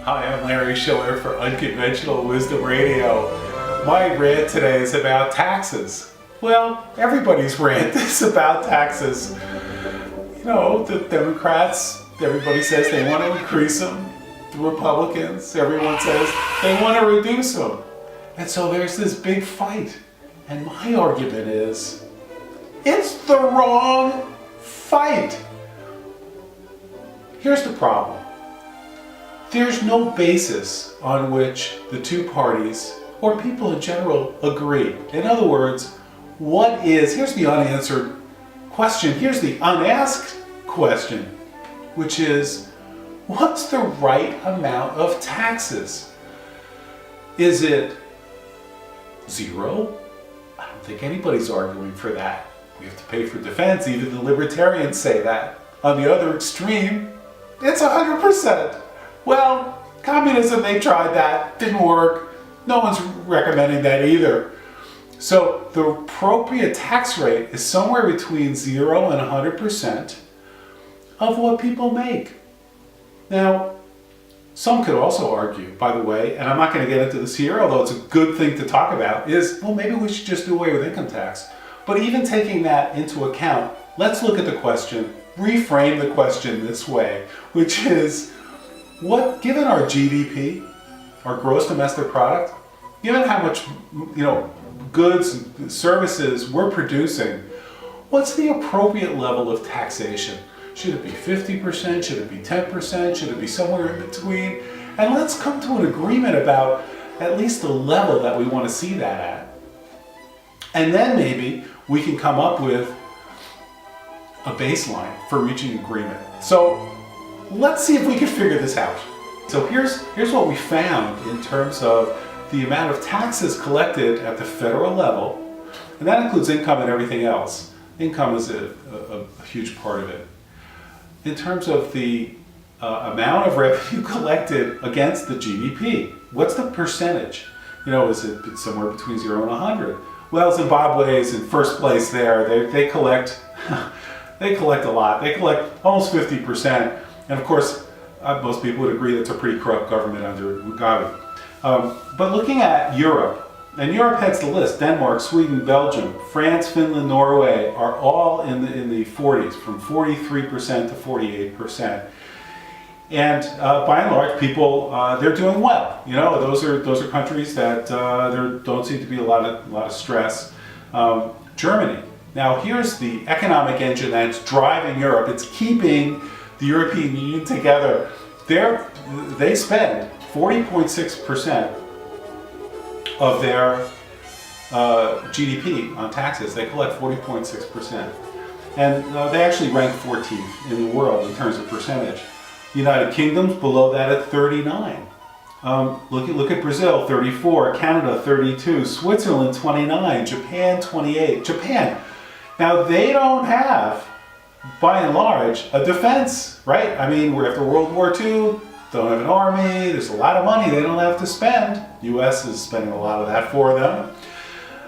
Hi, I'm Larry Shiller for Unconventional Wisdom Radio. My rant today is about taxes. Well, everybody's rant is about taxes. You know, the Democrats, everybody says they want to increase them. The Republicans, everyone says they want to reduce them. And so there's this big fight. And my argument is, it's the wrong fight. Here's the problem. There's no basis on which the two parties, or people in general, agree. In other words, here's the unanswered question, here's the unasked question, which is, what's the right amount of taxes? Is it 0? I don't think anybody's arguing for that. We have to pay for defense, even the libertarians say that. On the other extreme, it's 100%. Well, communism, they tried that, didn't work. No one's recommending that either. So the appropriate tax rate is somewhere between 0 and 100% of what people make. Now, some could also argue, by the way, and I'm not going to get into this here, although it's a good thing to talk about, is, well, maybe we should just do away with income tax. But even taking that into account, let's look at the question, reframe the question this way, which is, given our GDP, our gross domestic product, given how much, goods and services we're producing, what's the appropriate level of taxation? Should it be 50%? Should it be 10%? Should it be somewhere in between? And let's come to an agreement about at least the level that we want to see that at. And then maybe we can come up with a baseline for reaching agreement. So let's see if we can figure this out. So here's what we found in terms of the amount of taxes collected at the federal level, and that includes income and everything else. Income is a huge part of it. In terms of the amount of revenue collected against the GDP, what's the percentage? Is it somewhere between 0 and 100? Well, Zimbabwe is in first place there. They collect they collect a lot. They collect almost 50%. And of course, most people would agree that's a pretty corrupt government under Mugabe. But looking at Europe, and Europe heads the list. Denmark, Sweden, Belgium, France, Finland, Norway are all in the 40s, from 43% to 48%. And by and large, people they're doing well. Those are countries that there don't seem to be a lot of stress. Germany. Now here's the economic engine that's driving Europe. It's keeping the European Union together. They spend 40.6% of their GDP on taxes. They collect 40.6%. And they actually rank 14th in the world in terms of percentage. United Kingdom's below that at 39. Look at Brazil, 34, Canada, 32, Switzerland, 29, Japan, 28. Japan, now they don't have, by and large, a defense, right? I mean, we're after World War II, don't have an army, there's a lot of money they don't have to spend. US is spending a lot of that for them.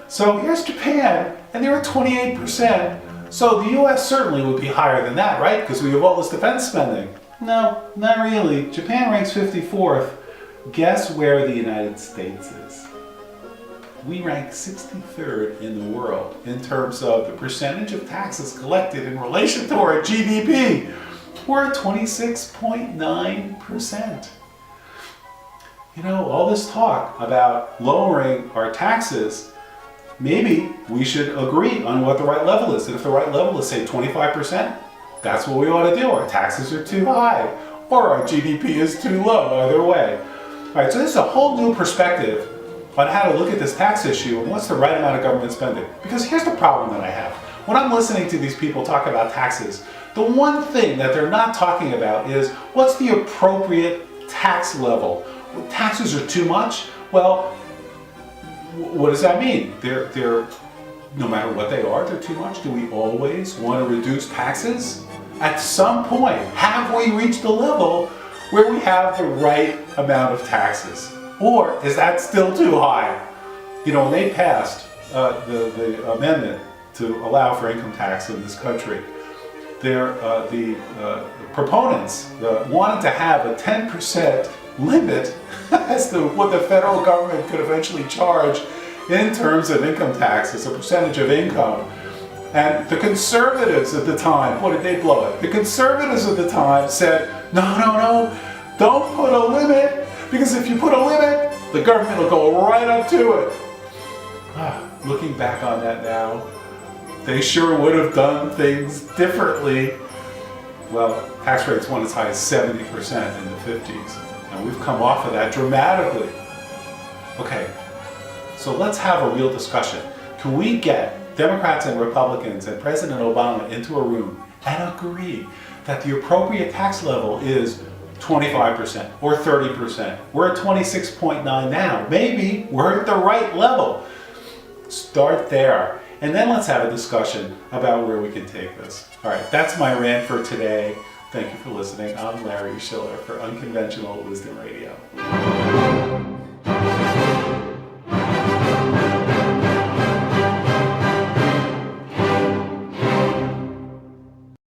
So here's Japan, and they're at 28%. So the US certainly would be higher than that, right? Because we have all this defense spending. No, not really. Japan ranks 54th. Guess where the United States is? We rank 63rd in the world in terms of the percentage of taxes collected in relation to our GDP. We're at 26.9%. All this talk about lowering our taxes, maybe we should agree on what the right level is. And if the right level is, say, 25%, that's what we ought to do. Our taxes are too high, or our GDP is too low, either way. All right, so this is a whole new perspective on how to look at this tax issue and what's the right amount of government spending. Because here's the problem that I have. When I'm listening to these people talk about taxes, the one thing that they're not talking about is what's the appropriate tax level. Taxes are too much? Well, what does that mean? They're no matter what they are, they're too much? Do we always want to reduce taxes? At some point, have we reached a level where we have the right amount of taxes? Or is that still too high? When they passed the amendment to allow for income tax in this country, the proponents wanted to have a 10% limit as to what the federal government could eventually charge in terms of income tax as a percentage of income. And the conservatives at the time, what did they blow it? The conservatives at the time said, no, don't put a limit, because if you put a limit, the government will go right up to it. Looking back on that now, they sure would have done things differently. Well, tax rates went as high as 70% in the 50s, and we've come off of that dramatically. Okay, so let's have a real discussion. Can we get Democrats and Republicans and President Obama into a room and agree that the appropriate tax level is 25% or 30%? We're at 26.9 now. Maybe we're at the right level. Start there. And then let's have a discussion about where we can take this. All right, that's my rant for today. Thank you for listening. I'm Larry Shiller for Unconventional Wisdom Radio.